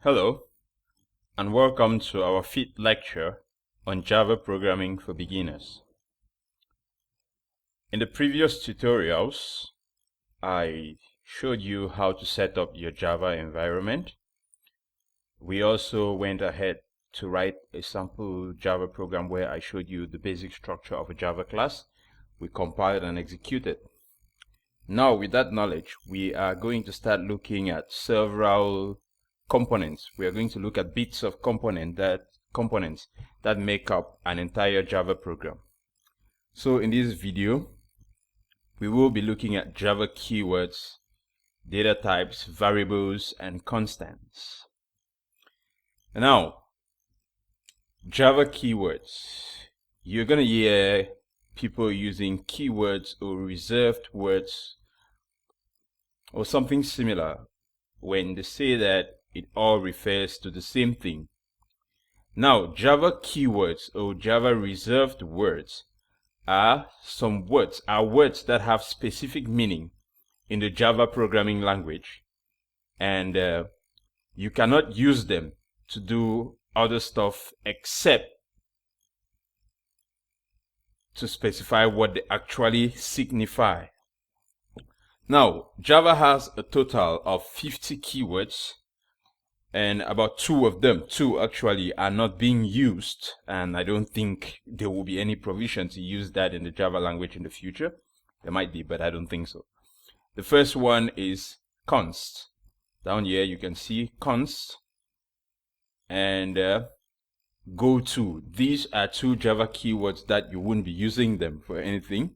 Hello, and welcome to our fifth lecture on Java programming for beginners. In the previous tutorials, I showed you how to set up your Java environment. We also went ahead to write a sample Java program where I showed you the basic structure of a Java class. We compiled and executed. Now, with that knowledge, we are going to start looking at several components. We are going to look at bits of components that make up an entire Java program. So in this video, we will be looking at Java keywords, data types, variables, and constants. Now, Java keywords. You're going to hear people using keywords or reserved words or something similar when they say that it all refers to the same thing. Now, Java keywords or Java reserved words are words that have specific meaning in the Java programming language, and you cannot use them to do other stuff except to specify what they actually signify. Now, Java has a total of 50 keywords, and about two actually are not being used, and I don't think there will be any provision to use that in the Java language in the future. There might be, but I don't think so. The first one is const. Down here you can see const and goto. These are two Java keywords that you wouldn't be using them for anything.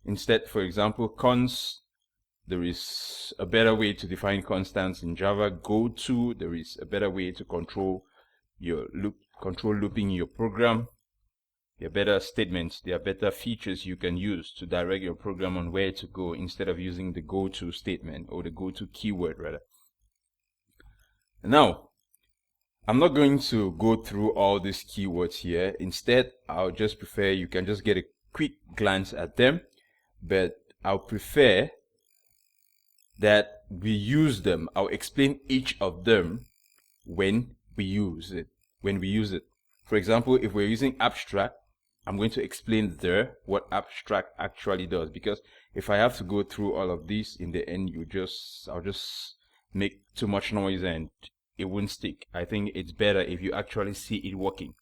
Instead, for example, const, there is a better way to define constants in Java. Goto, there is a better way to control looping your program. There are better statements, there are better features you can use to direct your program on where to go instead of using the goto statement or the goto keyword rather. Now, I'm not going to go through all these keywords here. Instead, I'll just prefer you can just get a quick glance at them, but I'll prefer that we use them. I'll explain each of them when we use it. For example, if we're using abstract, I'm going to explain there what abstract actually does, because if I have to go through all of these, in the end I'll just make too much noise and it won't stick. I think it's better if you actually see it working.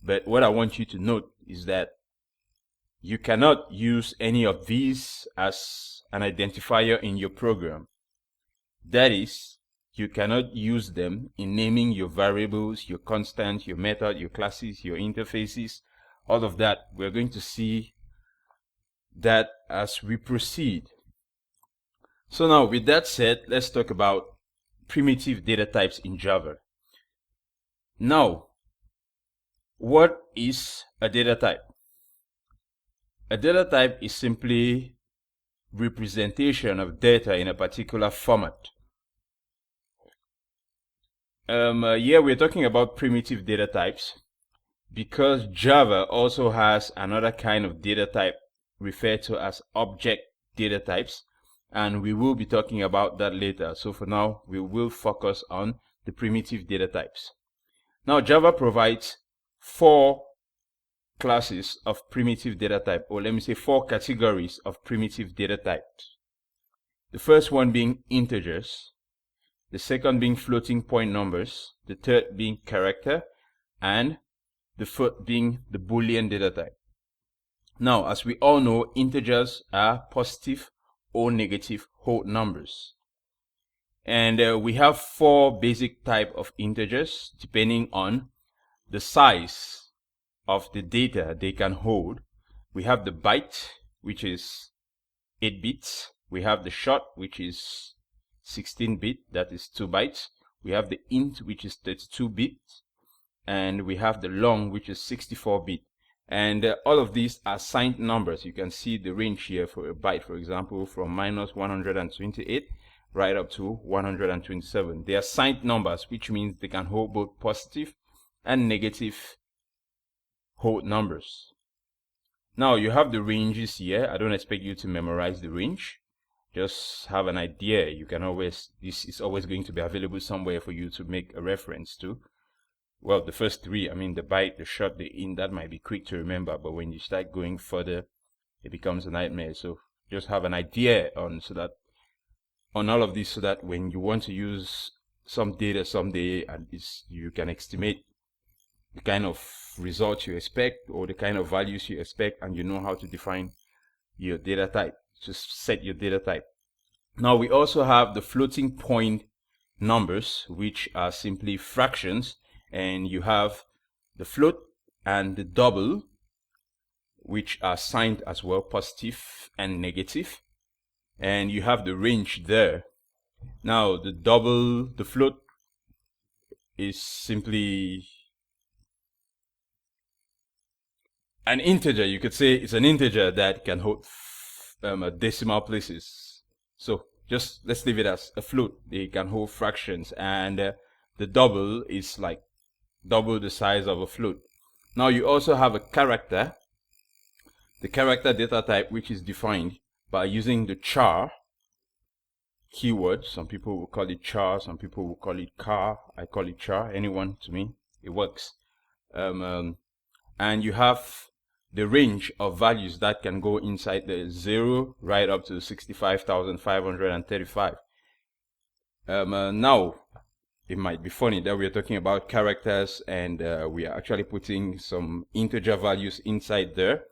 But what I want you to note is that you cannot use any of these as an identifier in your program. That is, you cannot use them in naming your variables, your constants, your method, your classes, your interfaces, all of that. We're going to see that as we proceed. So now, with that said, let's talk about primitive data types in Java. Now, what is a data type? A data type is simply representation of data in a particular format. Here we're talking about primitive data types because Java also has another kind of data type referred to as object data types, and we will be talking about that later. So for now, we will focus on the primitive data types. Now, Java provides 4 classes of primitive data type, or let me say 4 categories of primitive data types. The first one being integers, the second being floating point numbers, the third being character, and the fourth being the Boolean data type. Now, as we all know, integers are positive or negative whole numbers. And we have 4 basic type of integers depending on the size of the data they can hold. We have the byte, which is 8 bits. We have the short, which is 16-bit, that is 2 bytes. We have the int, which is 32 bits. And we have the long, which is 64-bit. And all of these are signed numbers. You can see the range here for a byte, for example, from -128 right up to 127. They are signed numbers, which means they can hold both positive and negative whole numbers. Now you have the ranges here. I don't expect you to memorize the range. just have an idea. You can always, this is always going to be available somewhere for you to make a reference to. Well, the first three, I mean, the byte, the short, the int, that might be quick to remember, but when you start going further, it becomes a nightmare. So just have an idea on all of this, so that when you want to use some data someday, and you can estimate the kind of results you expect or the kind of values you expect, and you know how to define your data type. Just set your data type. Now we also have the floating point numbers, which are simply fractions, and you have the float and the double, which are signed as well, positive and negative, and you have the range there. Now the float is simply an integer. You could say it's an integer that can hold decimal places. So just let's leave it as a float. They can hold fractions, and the double is like double the size of a float. Now you also have a character, the character data type, which is defined by using the char keyword. Some people will call it char, some people will call it car. I call it char. Anyone, to me, it works. And you have the range of values that can go inside the 0 right up to 65,535. Now it might be funny that we are talking about characters, and we are actually putting some integer values inside there,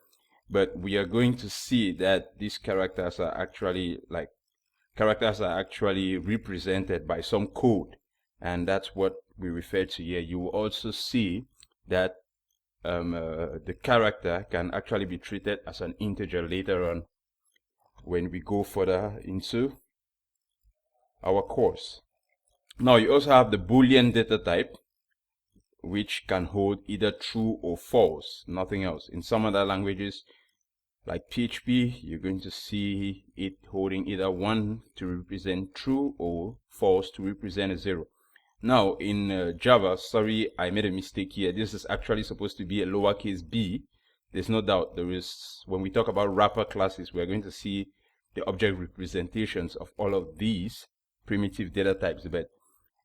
but we are going to see that these characters are actually represented by some code, and that's what we refer to here. You will also see that the character can actually be treated as an integer later on when we go further into our course. Now you also have the Boolean data type, which can hold either true or false, nothing else. In some other languages like PHP, you're going to see it holding either 1 to represent true or false to represent a 0. Now in Java, sorry, I made a mistake here. This is actually supposed to be a lowercase b. There's no doubt there is, when we talk about wrapper classes, we're going to see the object representations of all of these primitive data types, but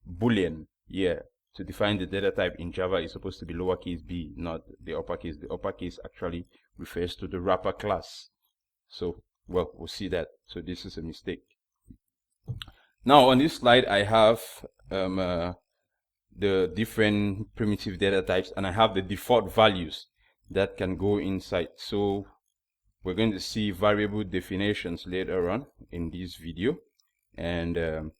Boolean, yeah, to define the data type in Java is supposed to be lowercase b, not the uppercase. The uppercase actually refers to the wrapper class. So, well, we'll see that. So this is a mistake. Now on this slide, I have the different primitive data types, and I have the default values that can go inside. So we're going to see variable definitions later on in this video, and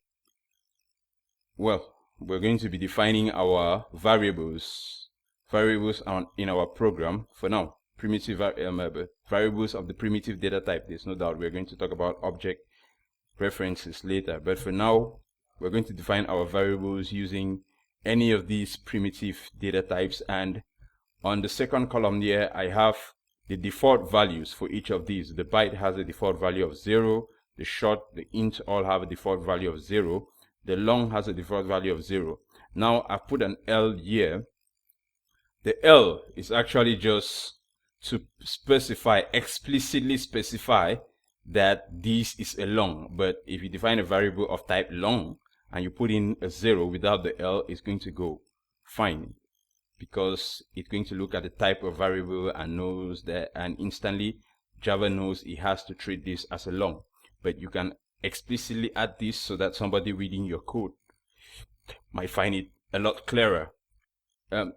well, we're going to be defining our variables in our program. For now, primitive variables of the primitive data type. There's no doubt we're going to talk about object references later, but for now we're going to define our variables using any of these primitive data types. And on the second column here, I have the default values for each of these. The byte has a default value of 0, the short, the int all have a default value of 0, the long has a default value of 0. Now I've put an L here. The L is actually just to explicitly specify that this is a long. But if you define a variable of type long and you put in a 0 without the L, it's going to go fine, because it's going to look at the type of variable and knows that, and instantly Java knows it has to treat this as a long. But you can explicitly add this so that somebody reading your code might find it a lot clearer.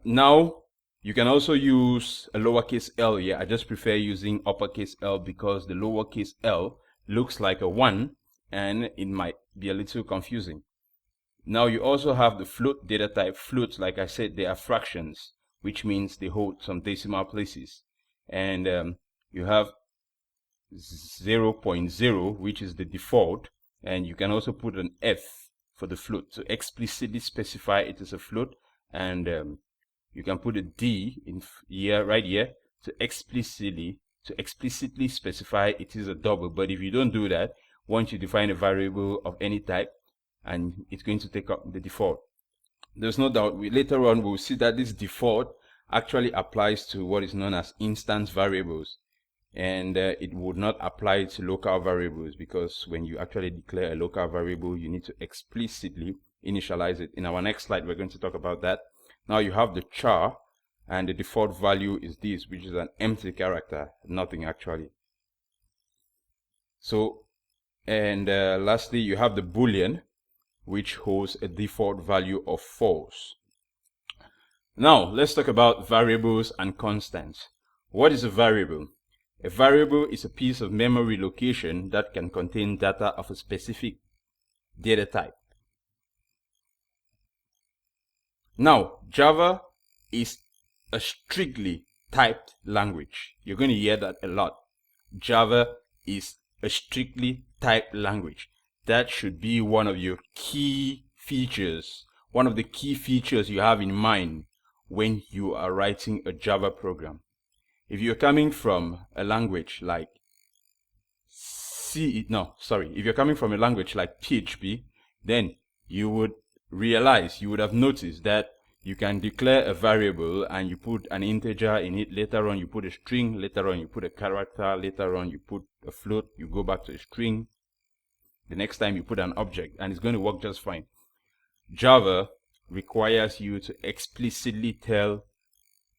Now you can also use a lowercase l here. I just prefer using uppercase L because the lowercase l looks like a 1 and it might be a little confusing. Now you also have the float data type. Floats, like I said, they are fractions, which means they hold some decimal places. And you have 0.0, which is the default, and you can also put an F for the float to explicitly specify it is a float, and you can put a D in here, right here, to explicitly specify it is a double. But if you don't do that, once you define a variable of any type, and it's going to take up the default. There's no doubt later on we'll see that this default actually applies to what is known as instance variables. and it would not apply to local variables, because when you actually declare a local variable, you need to explicitly initialize it. In our next slide, we're going to talk about that. Now you have the char, and the default value is this, which is an empty character, nothing actually. So, and lastly, you have the boolean, which holds a default value of false. Now, let's talk about variables and constants. What is a variable? A variable is a piece of memory location that can contain data of a specific data type. Now, Java is a strictly typed language. You're going to hear that a lot. Java is a strictly typed language. That should be one of your key features, one of the key features you have in mind when you are writing a Java program. If you're coming from a language like if you're coming from a language like PHP, then you would have noticed that you can declare a variable and you put an integer in it. Later on, you put a string. Later on, you put a character. Later on, you put a float. You go back to a string. The next time, you put an object, and it's going to work just fine. Java requires you to explicitly tell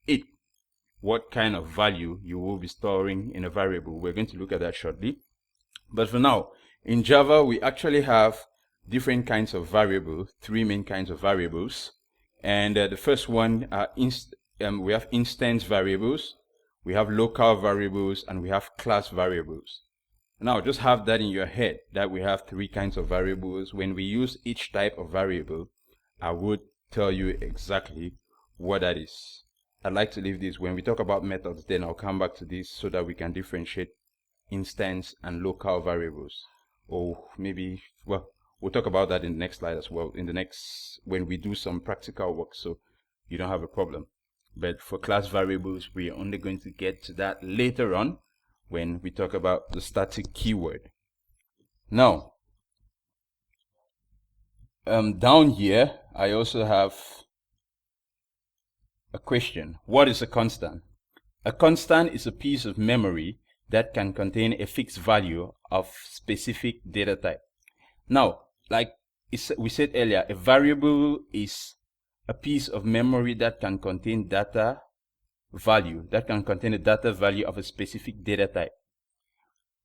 it what kind of value you will be storing in a variable. We're going to look at that shortly. But for now, in Java, we actually have different kinds of variables, three main kinds of variables. And the first one are we have instance variables, we have local variables, and we have class variables. Now, just have that in your head that we have three kinds of variables. When we use each type of variable, I would tell you exactly what that is. I'd like to leave this. When we talk about methods, then I'll come back to this so that we can differentiate instance and local variables. Or maybe, well, we'll talk about that in the next slide as well, when we do some practical work, so you don't have a problem. But for class variables, we're only going to get to that later on when we talk about the static keyword. Now, down here, I also have a question. What is a constant? A constant is a piece of memory that can contain a fixed value of specific data type. Now, like we said earlier, a variable is a piece of memory that can contain data value, that can contain a data value of a specific data type.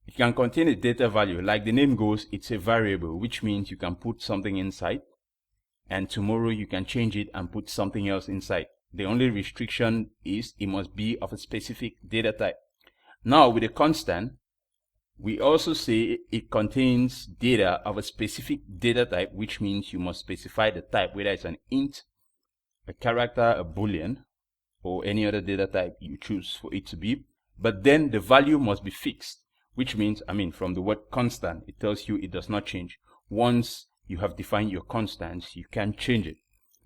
It can contain a data value. Like the name goes, it's a variable, which means you can put something inside, and tomorrow you can change it and put something else inside. The only restriction is it must be of a specific data type. Now, with a constant, we also say it contains data of a specific data type, which means you must specify the type, whether it's an int, a character, a boolean, or any other data type you choose for it to be. But then the value must be fixed, which means, from the word constant, it tells you it does not change. Once you have defined your constants, you can't change it.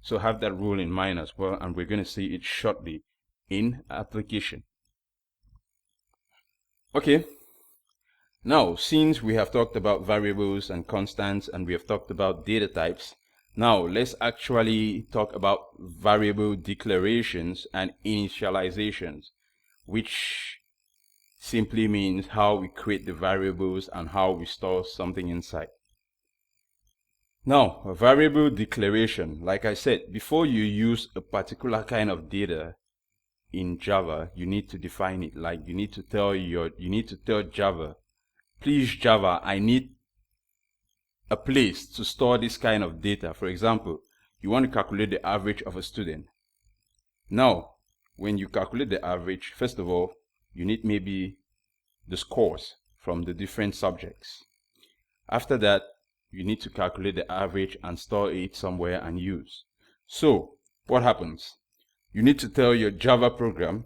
So have that rule in mind as well, and we're going to see it shortly in application. Okay. Now, since we have talked about variables and constants and we have talked about data types, now let's actually talk about variable declarations and initializations, which simply means how we create the variables and how we store something inside. Now, a variable declaration, like I said, before you use a particular kind of data in Java, you need to define it. Like you need to tell Java, please Java, I need a place to store this kind of data. For example, you want to calculate the average of a student. Now, when you calculate the average, first of all, you need maybe the scores from the different subjects. After that, you need to calculate the average and store it somewhere and use. So, what happens? You need to tell your Java program,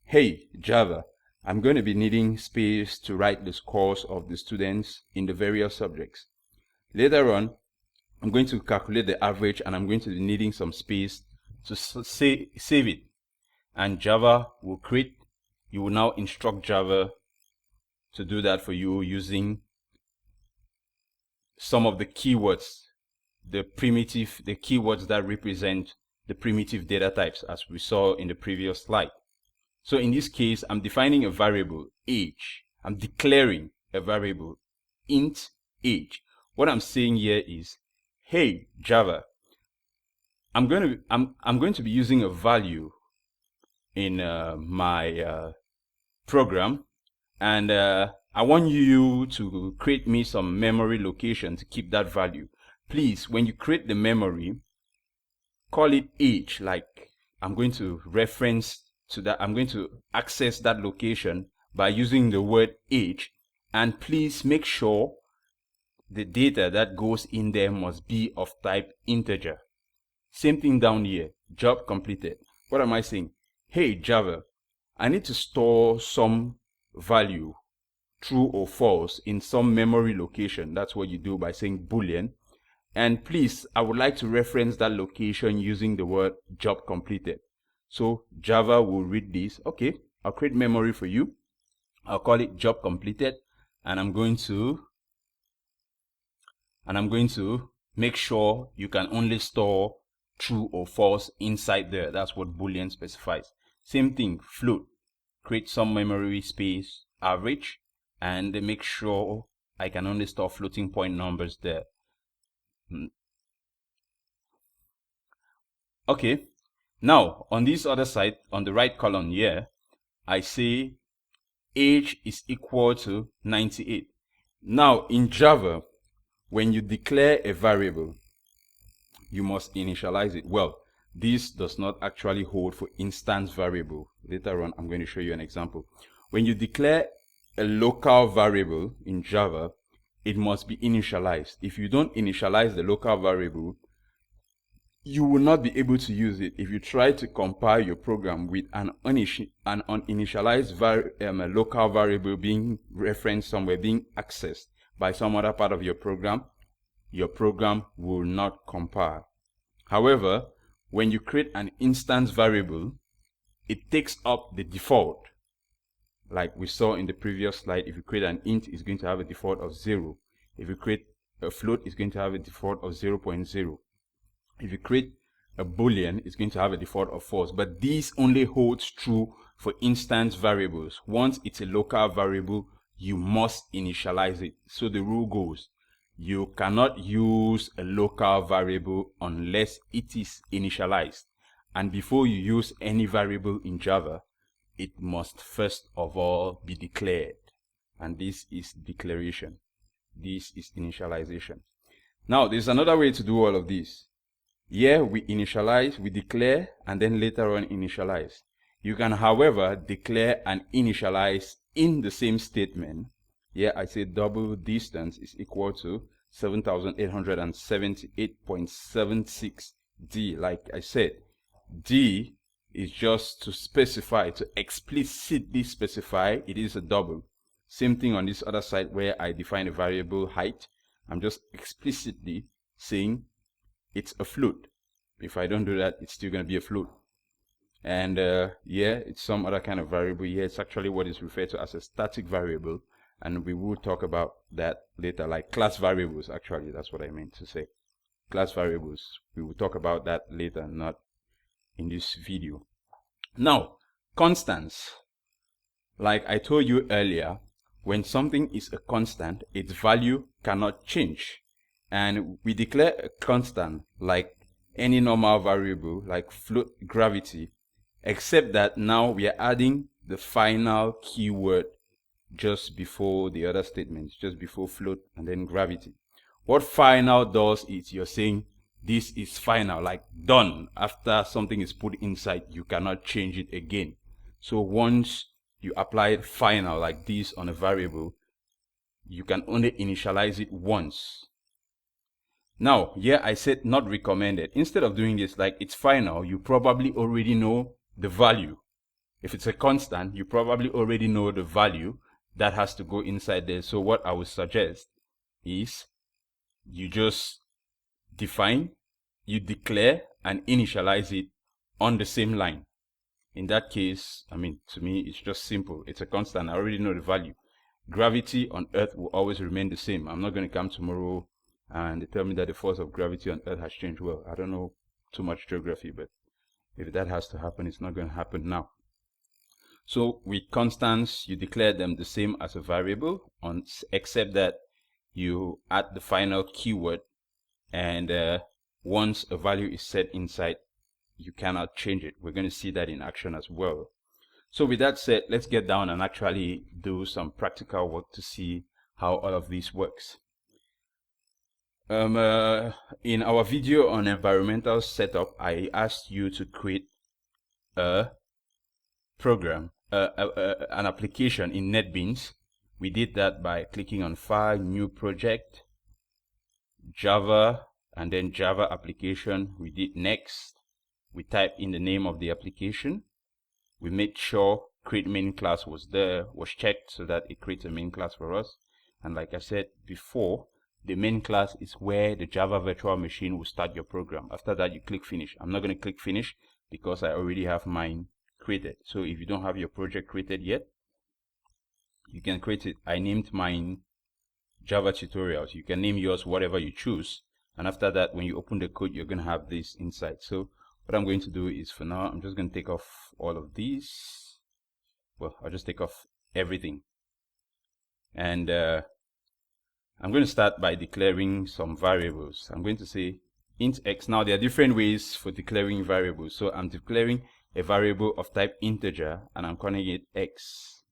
hey, Java, I'm going to be needing space to write the scores of the students in the various subjects. Later on, I'm going to calculate the average and I'm going to be needing some space to save it. And Java will you will now instruct Java to do that for you using some of the keywords, the keywords that represent the primitive data types, as we saw in the previous slide. So in this case, I'm defining a variable age. I'm declaring a variable int age. What I'm saying here is, hey Java, I'm going to be using a value in my program, and I want you to create me some memory location to keep that value. Please, when you create the memory, call it age. Like, I'm going to reference to that. I'm going to access that location by using the word age, and please make sure the data that goes in there must be of type integer. Same thing down here, job completed. What am I saying? Hey Java, I need to store some value, true or false, in some memory location. That's what you do by saying boolean. And please, I would like to reference that location using the word job completed. So Java will read this. Okay, I'll create memory for you. I'll call it job completed, and I'm going to make sure you can only store true or false inside there. That's what boolean specifies. Same thing, float. Create some memory space, average, and make sure I can only store floating point numbers there. Okay, now on this other side, on the right column here, I say age is equal to 98. Now in Java, when you declare a variable, you must initialize it. Well, this does not actually hold for instance variable. Later on, I'm going to show you an example. When you declare a local variable in Java, it must be initialized. If you don't initialize the local variable, you will not be able to use it. If you try to compile your program with an uninitialized local variable being referenced somewhere, being accessed by some other part of your program will not compile. However, when you create an instance variable, it takes up the default. Like we saw in the previous slide, if you create an int, it's going to have a default of 0. If you create a float, it's going to have a default of 0.0. If you create a boolean, it's going to have a default of false. But this only holds true for instance variables. Once it's a local variable, you must initialize it. So the rule goes, you cannot use a local variable unless it is initialized. And before you use any variable in Java, it must first of all be declared. And this is declaration. This is initialization. Now, there's another way to do all of this. Here we initialize, we declare, and then later on initialize. You can, however, declare and initialize in the same statement. Here I say double distance is equal to 7878.76 D. Like I said, D is just to specify, to explicitly specify it is a double. Same thing on this other side where I define a variable height. I'm just explicitly saying it's a float. If I don't do that, it's still going to be a float. And yeah, it's some other kind of variable. Here it's actually what is referred to as a static variable, and we will talk about that later, like class variables. Actually, that's what I meant to say. Class variables, we will talk about that later, not in this video. Now, constants. Like I told you earlier, when something is a constant, its value cannot change. And we declare a constant like any normal variable, like float gravity, except that now we are adding the final keyword just before the other statements, just before float and then gravity. What final does is you're saying this is final, like done. After something is put inside, you cannot change it again. So once you apply final like this on a variable, you can only initialize it once. Now, here I said not recommended. Instead of doing this like it's final, you probably already know the value. If it's a constant, you probably already know the value that has to go inside there. So what I would suggest is you just define, you declare and initialize it on the same line. In that case, I mean, to me, it's just simple. It's a constant. I already know the value. Gravity on Earth will always remain the same. I'm not going to come tomorrow and they tell me that the force of gravity on Earth has changed. Well, I don't know too much geography, but if that has to happen, it's not going to happen now. So with constants, you declare them the same as a variable, except that you add the final keyword, and once a value is set inside, you cannot change it. We're going to see that in action as well. So with that said, let's get down and actually do some practical work to see how all of this works. In our video on environmental setup, I asked you to create a program, an application in NetBeans. We did that by clicking on File, New Project, Java, and then Java application. We did Next. We typed in the name of the application. We made sure create main class was checked so that it creates a main class for us. And like I said before, the main class is where the Java virtual machine will start your program. After that, you click finish. I'm not going to click finish because I already have mine created. So if you don't have your project created yet, you can create it. I named mine Java tutorials. You can name yours whatever you choose. And after that, when you open the code, you're going to have this inside. So what I'm going to do is, for now, I'm just going to take off all of these. Well, I'll just take off everything. And I'm going to start by declaring some variables. I'm going to say int x. Now, there are different ways for declaring variables. So I'm declaring a variable of type integer, and I'm calling it x.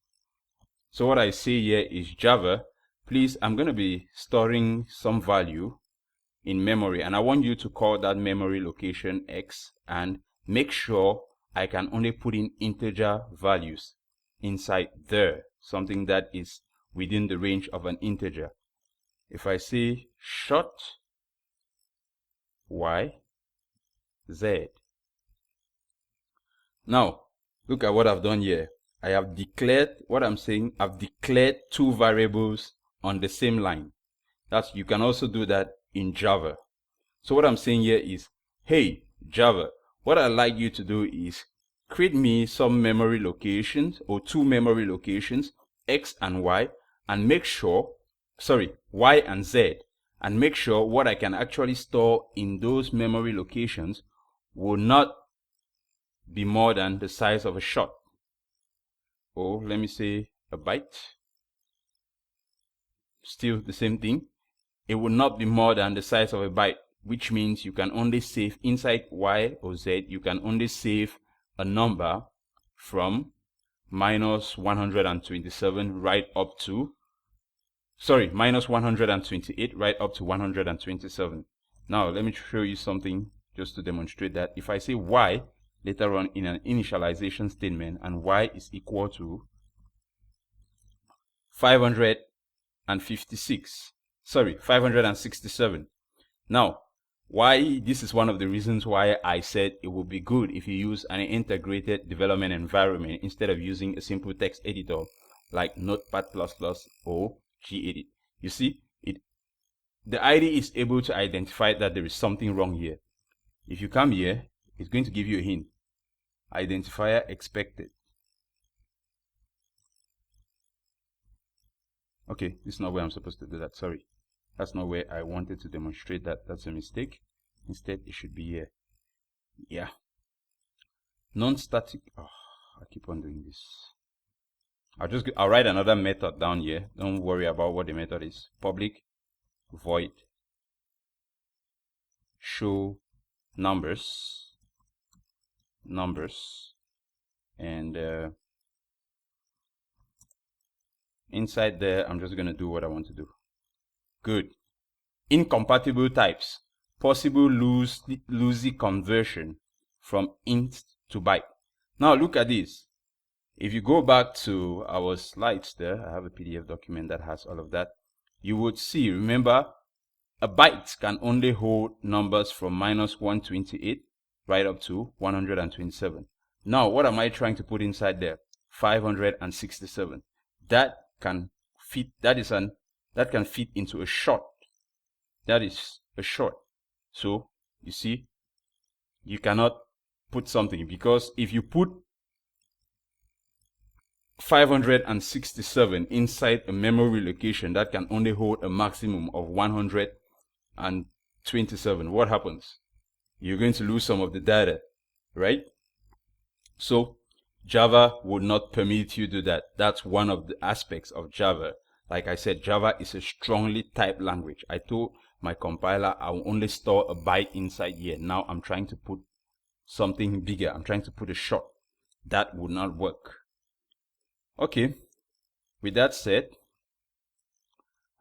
So what I say here is Java, please, I'm going to be storing some value in memory, and I want you to call that memory location x, and make sure I can only put in integer values inside there, something that is within the range of an integer. If I say short y z, now look at what I've done here. I have declared what I'm saying. I've declared two variables on the same line. You can also do that in Java. So what I'm saying here is, hey Java, what I'd like you to do is create me some memory locations, or two memory locations, x and y, and make sure, y and z, and make sure what I can actually store in those memory locations will not be more than the size of a shot, or let me say a byte. Still the same thing. It will not be more than the size of a byte, which means you can only save inside y or z, you can only save a number from minus 127 right up to, minus 128 right up to 127. Now let me show you something just to demonstrate that. If I say y later on in an initialization statement, and y is equal to 567. Now, why? This is one of the reasons why I said it would be good if you use an integrated development environment instead of using a simple text editor like Notepad++ or Gedit. You see, the IDE is able to identify that there is something wrong here. If you come here, it's going to give you a hint. Identifier expected. Okay, this is not where I'm supposed to do that. Sorry. That's not where I wanted to demonstrate that. That's a mistake. Instead, it should be here. Yeah. Non-static. Oh, I keep on doing this. I'll write another method down here. Don't worry about what the method is. Public void show numbers, and inside there, I'm just going to do what I want to do. Good. Incompatible types. Possible loosey conversion from int to byte. Now look at this. If you go back to our slides there, I have a PDF document that has all of that. You would see, remember, a byte can only hold numbers from minus 128 right up to 127. Now, what am I trying to put inside there? 567. That can fit into a short. That is a short. So you see, you cannot put something, because if you put 567 inside a memory location that can only hold a maximum of 127, what happens? You're going to lose some of the data, right? So Java would not permit you to do that. That's one of the aspects of Java. Like I said, Java is a strongly typed language. I told my compiler I will only store a byte inside here. Now I'm trying to put something bigger. I'm trying to put a short. That would not work. Okay, with that said,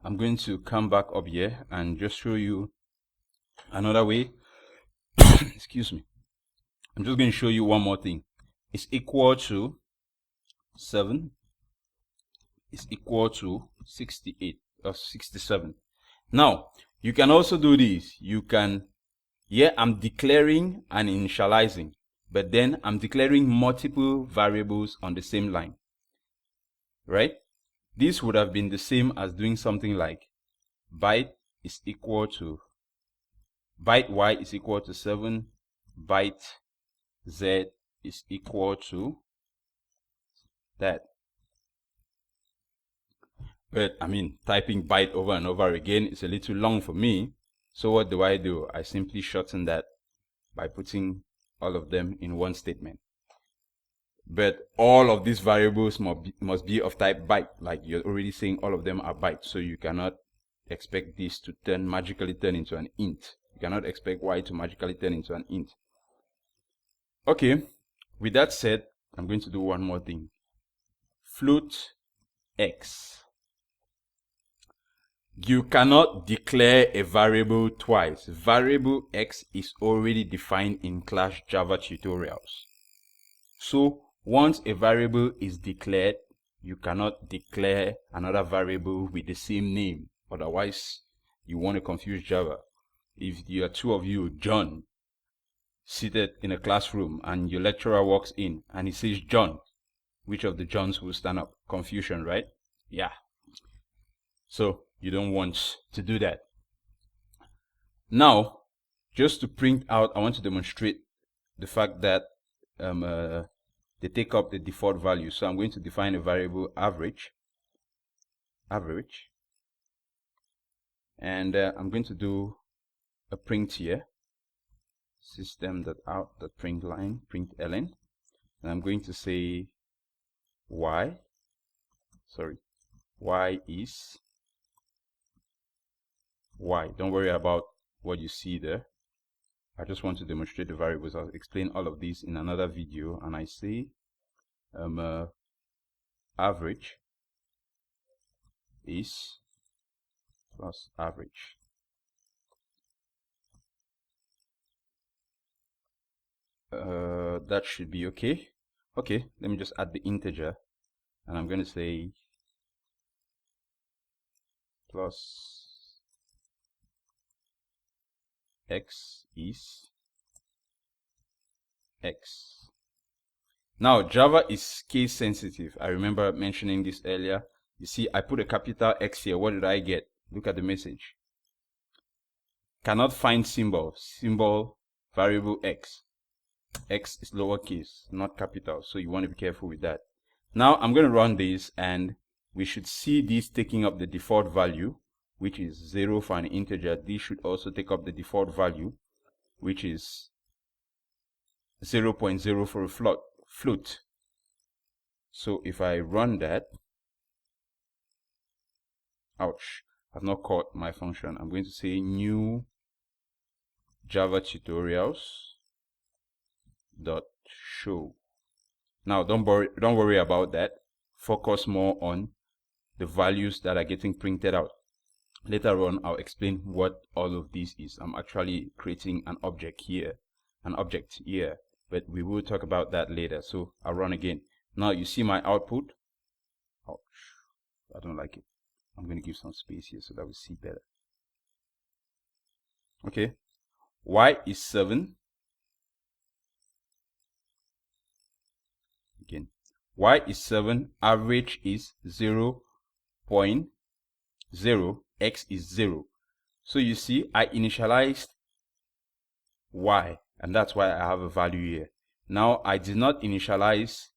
I'm going to come back up here and just show you another way. Excuse me. I'm just going to show you one more thing. It's equal to 7 is equal to 68 or 67. Now, you can also do this. You can, I'm declaring and initializing, but then I'm declaring multiple variables on the same line, right? This would have been the same as doing something like byte is equal to byte y is equal to 7, byte z is equal to that. But I mean, typing byte over and over again is a little long for me. So what do? I simply shorten that by putting all of them in one statement. But all of these variables must be of type byte. Like you're already saying all of them are bytes. So you cannot expect this to magically turn into an int. You cannot expect y to magically turn into an int. Okay, with that said, I'm going to do one more thing. Float x. You cannot declare a variable twice. Variable x is already defined in class Java tutorials. So once a variable is declared, you cannot declare another variable with the same name. Otherwise, you want to confuse Java. If you are two of you, John, seated in a classroom and your lecturer walks in and he says John, which of the Johns will stand up? Confusion, right? Yeah. So you don't want to do that. Now, just to print out, I want to demonstrate the fact that they take up the default value. So I'm going to define a variable average, and I'm going to do a print here, system.out.println, println, and I'm going to say y is y. Don't worry about what you see there. I just want to demonstrate the variables. I'll explain all of these in another video. And I say average is plus average. That should be okay. Okay, let me just add the integer, and I'm going to say plus x is x. Now Java is case sensitive. I remember mentioning this earlier. You see, I put a capital X here. What did I get? Look at the message. Cannot find symbol variable x. X is lowercase, not capital, so you want to be careful with that. Now I'm going to run this, and we should see this taking up the default value, which is 0 for an integer. This should also take up the default value, which is 0.0 for a float. So if I run that, ouch, I've not called my function. I'm going to say new Java tutorials dot show. Now don't worry about that. Focus more on the values that are getting printed out. Later on, I'll explain what all of this is. I'm actually creating an object here, but we will talk about that later. So I'll run again. Now you see my output. Ouch, I don't like it. I'm going to give some space here so that we see better. Okay, y is 7. Again, y is 7, average is 0.0, x is 0. So you see, I initialized y, and that's why I have a value here. Now I did not initialize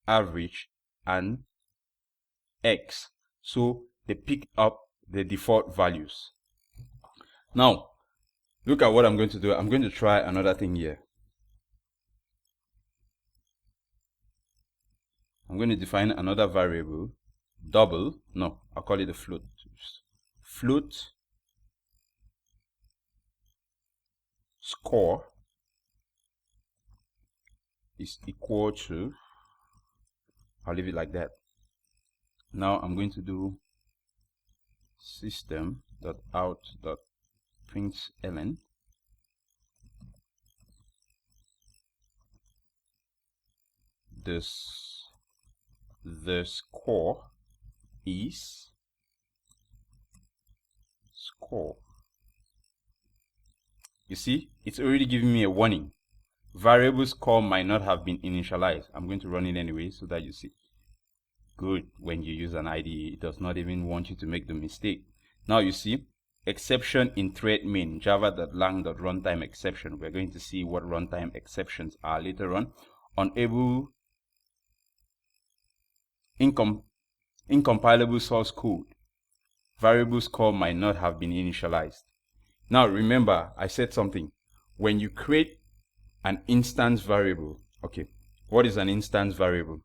average and x, so they picked up the default values. Now look at what I'm going to do. I'm going to try another thing here. I'm going to define another variable, double, no, I'll call it a float. Float score is equal to, I'll leave it like that. Now I'm going to do system.out.println the score is score. You see, it's already giving me a warning. Variable score might not have been initialized. I'm going to run it anyway so that you see. Good. When you use an IDE, it does not even want you to make the mistake. Now you see, exception in thread main, java.lang.runtime exception. We're going to see what runtime exceptions are later on. Unable, incompilable source code. Variable score might not have been initialized. Now remember, I said something. When you create an instance variable, okay, what is an instance variable?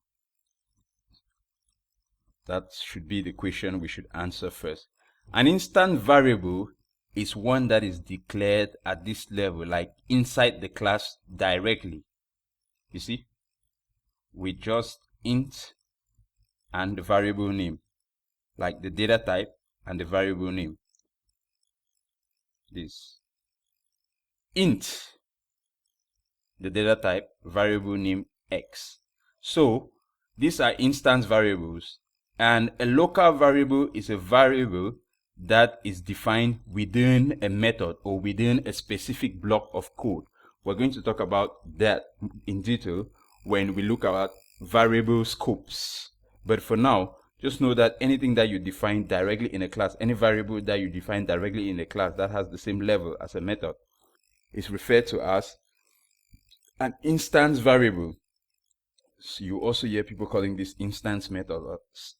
That should be the question we should answer first. An instance variable is one that is declared at this level, like inside the class directly. You see, with just int and the variable name, like the data type and the variable name. This int, the data type, variable name x. So these are instance variables, and a local variable is a variable that is defined within a method or within a specific block of code. We're going to talk about that in detail when we look at variable scopes. But for now, just know that anything that you define directly in a class, any variable that you define directly in a class that has the same level as a method, is referred to as an instance variable. So you also hear people calling this instance methods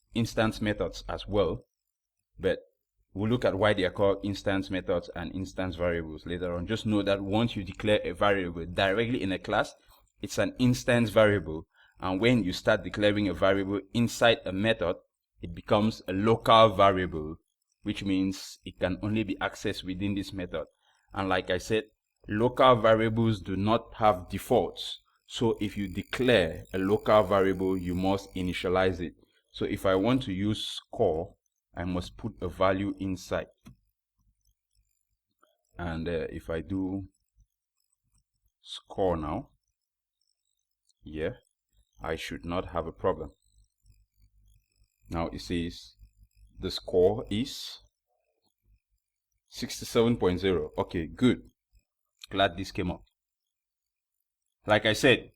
as well. But we'll look at why they are called instance methods and instance variables later on. Just know that once you declare a variable directly in a class, it's an instance variable. And when you start declaring a variable inside a method, it becomes a local variable, which means it can only be accessed within this method. And like I said, local variables do not have defaults. So if you declare a local variable, you must initialize it. So if I want to use score, I must put a value inside. And if I do score now, yeah, I should not have a problem. Now it says the score is 67.0. Okay, good. Glad this came up. Like I said,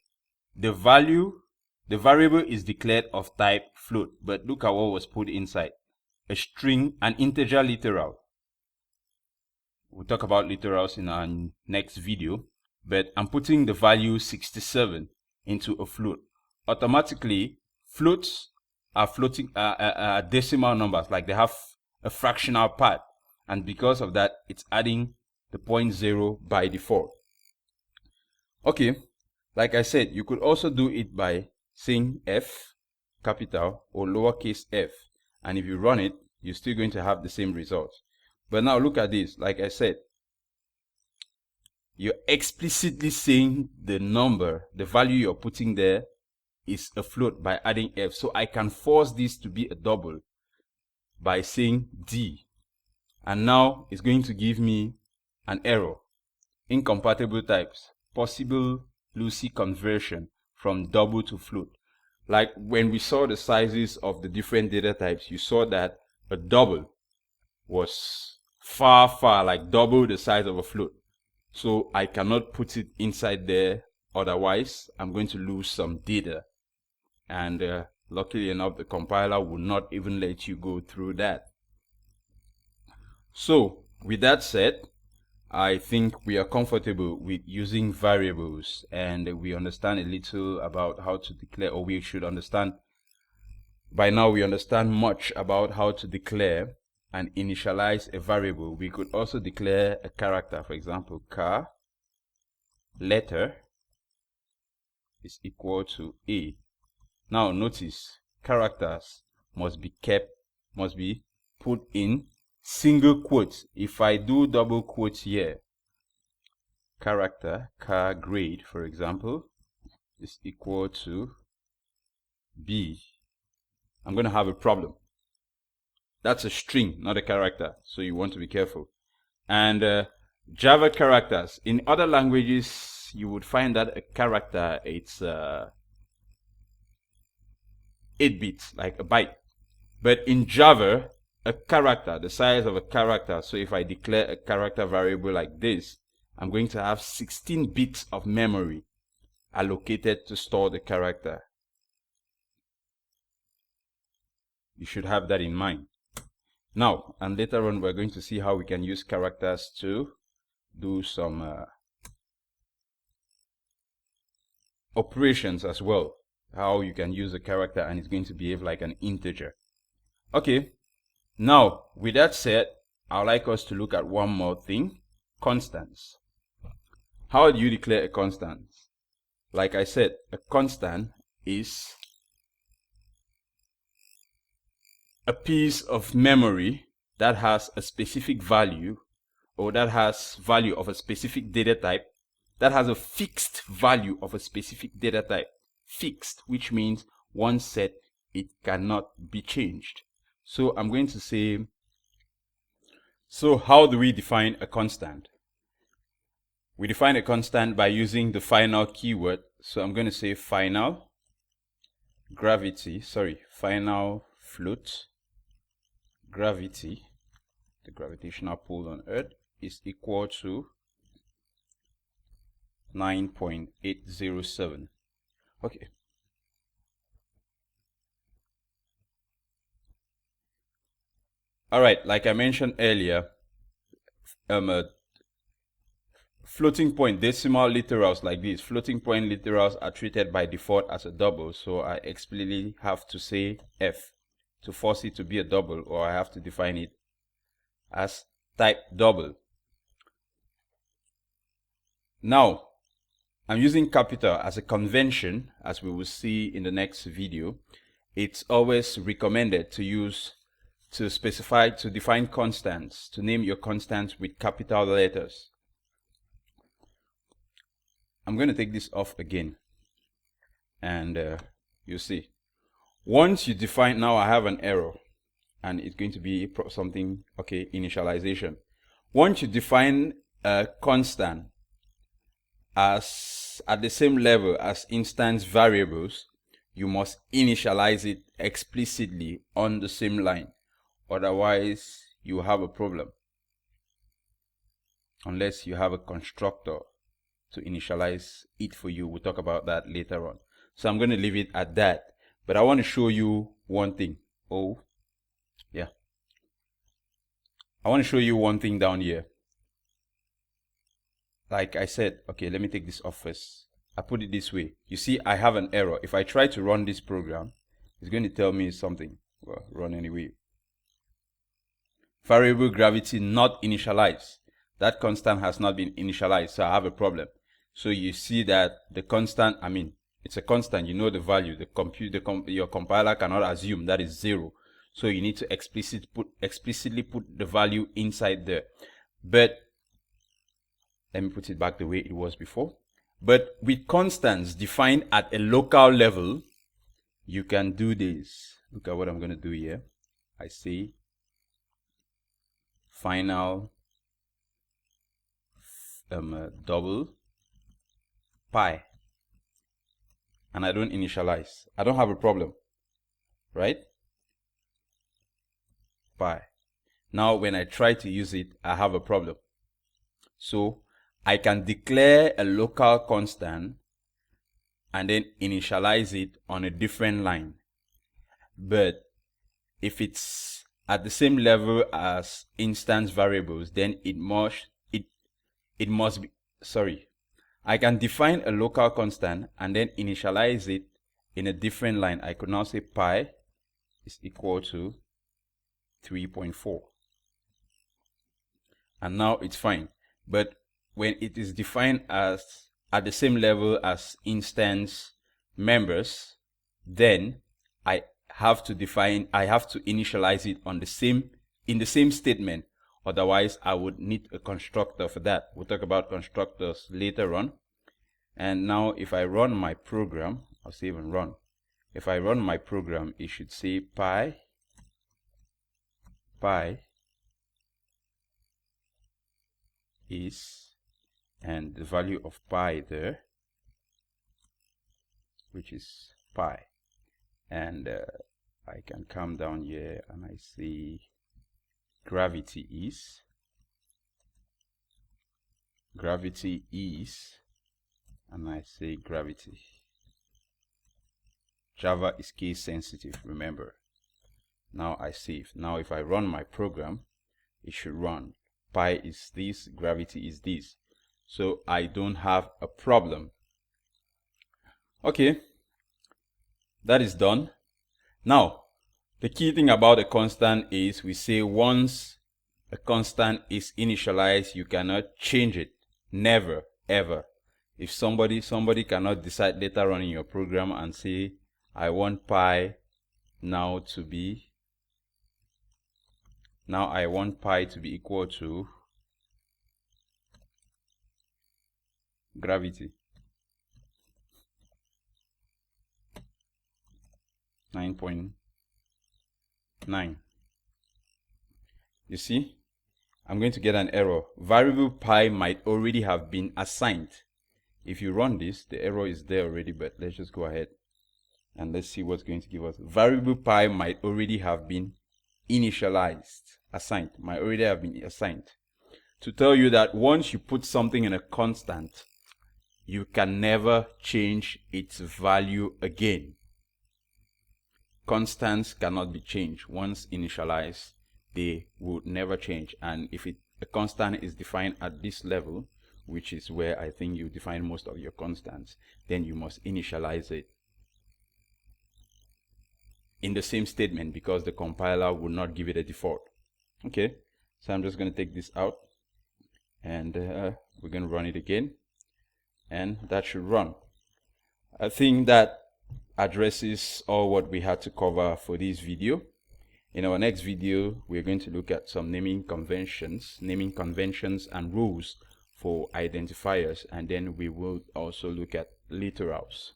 the variable is declared of type float, but look at what was put inside. A string, an integer literal. We'll talk about literals in our next video, but I'm putting the value 67 into a float. Automatically, floats are floating decimal numbers, like they have a fractional part, and because of that, it's adding the 0.0 by default. Okay, like I said, you could also do it by saying f capital or lowercase f, and if you run it, you're still going to have the same result. But now look at this. Like I said, you're explicitly saying the number, the value you're putting there is a float by adding f. So I can force this to be a double by saying d, and now it's going to give me an error. Incompatible types, possible Lucy conversion from double to float. Like when we saw the sizes of the different data types, you saw that a double was far like double the size of a float. So I cannot put it inside there, otherwise I'm going to lose some data. And luckily enough, the compiler will not even let you go through that. So with that said, I think we are comfortable with using variables, and we understand a little about how to declare, or we should understand. By now we understand much about how to declare and initialize a variable. We could also declare a character, for example, car letter is equal to A. Now notice characters must be put in single quotes. If I do double quotes here, character car grade, for example, is equal to B, I'm going to have a problem. That's a string, not a character, so you want to be careful. And Java characters, in other languages you would find that a character, it's 8 bits, like a byte. But in Java, a character, the size of a character, so if I declare a character variable like this, I'm going to have 16 bits of memory allocated to store the character. You should have that in mind. Now, and later on, we're going to see how we can use characters to do some operations as well. How you can use a character and it's going to behave like an integer. Okay, now with that said, I'd like us to look at one more thing: constants. How do you declare a constant? Like I said, a constant is a piece of memory that has a specific value, or that has value of a specific data type, that has a fixed value of a specific data type. Fixed, which means once set, it cannot be changed. So I'm going to say, so how do we define a constant? We define a constant by using the final keyword. So I'm going to say final float gravity, the gravitational pull on Earth, is equal to 9.807. Okay. Alright, like I mentioned earlier, floating point decimal literals like this, floating point literals are treated by default as a double, so I explicitly have to say F to force it to be a double, or I have to define it as type double. Now, I'm using capital as a convention, as we will see in the next video. It's always recommended to define constants, to name your constants with capital letters. I'm going to take this off again, and you see. Once you define, now I have an error, and it's going to be something, okay, initialization. Once you define a constant as at the same level as instance variables, you must initialize it explicitly on the same line. Otherwise, you have a problem. Unless you have a constructor to initialize it for you. We'll talk about that later on. So I'm going to leave it at that. But I want to show you one thing. Oh, yeah. I want to show you one thing down here. Like I said, okay, let me take this off first. I put it this way. You see, I have an error. If I try to run this program, it's going to tell me something. Well, run anyway. Variable gravity not initialized. That constant has not been initialized, so I have a problem. So you see that the constant, it's a constant, you know the value. Your compiler cannot assume that is 0. So you need to explicitly put the value inside there. But let me put it back the way it was before. But with constants defined at a local level, you can do this. Look at what I'm going to do here. I say final double pi, and I don't initialize. I don't have a problem, right? Pi. Now when I try to use it, I have a problem. So I can declare a local constant and then initialize it on a different line. But if it's at the same level as instance variables, then it must be, sorry, I can define a local constant and then initialize it in a different line. I could now say pi is equal to 3.4, and now it's fine. But when it is defined as at the same level as instance members, then I have to initialize it in the same statement. Otherwise, I would need a constructor for that. We'll talk about constructors later on. And now if I run my program, I'll save and run. If I run my program, it should say pi is, and the value of pi there, which is pi. And I can come down here and I see gravity is, and I say gravity. Java is case sensitive, remember. Now I save. Now if I run my program, it should run. Pi is this, gravity is this. So I don't have a problem. Okay, that is done. Now, the key thing about a constant is we say once a constant is initialized, you cannot change it. Never, ever. If somebody cannot decide later on in your program and say, I want pi now to be equal to gravity 9.9. You see, I'm going to get an error. Variable pi might already have been assigned. If you run this, the error is there already, but let's just go ahead and let's see what's going to give us. Variable pi might already have been initialized, might already have been assigned. To tell you that once you put something in a constant, you can never change its value again. Constants cannot be changed. Once initialized, they would never change. And if a constant is defined at this level, which is where I think you define most of your constants, then you must initialize it in the same statement, because the compiler will not give it a default. Okay, so I'm just going to take this out, and we're going to run it again, and that should run. I think that addresses all what we had to cover for this video. In our next video, we're going to look at some naming conventions and rules for identifiers, and then we will also look at literals.